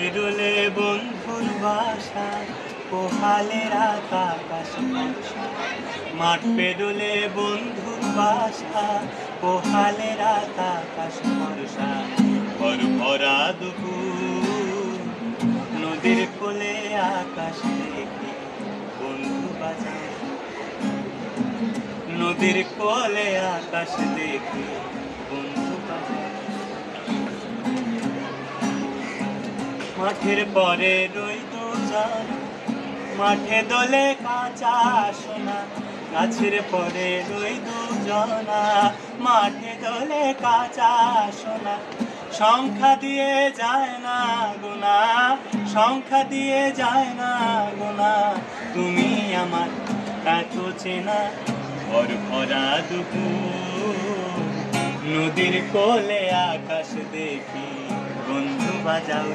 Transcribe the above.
পেরোলে বন্ধুর বাসা, পোহালে রাত আকাশ ভরসা। মাঠ পেরোলে বন্ধুর বাসা, পোহালে রাত আকাশ ভরসা। ভর ভরা দুপুর, নদীর কোলে আকাশ দেখি বন্ধু বাজায়। নদীর কোলে আকাশ দেখি বন্ধু বাজায়। মাঠের পরে রই দুজন, মাঠে দোলে কাঁচা সোনা। গাছের পরে রই দুজনা, মাঠে দোলে কাঁচা সোনা। সংখ্যা দিয়ে যায় না গোনা, সংখ্যা দিয়ে যায় না গোনা। তুমি আমার এত চেনা। ভর ভরা দুপুর, নদীর কোলে আকাশ দেখি বন্ধু বাজাও।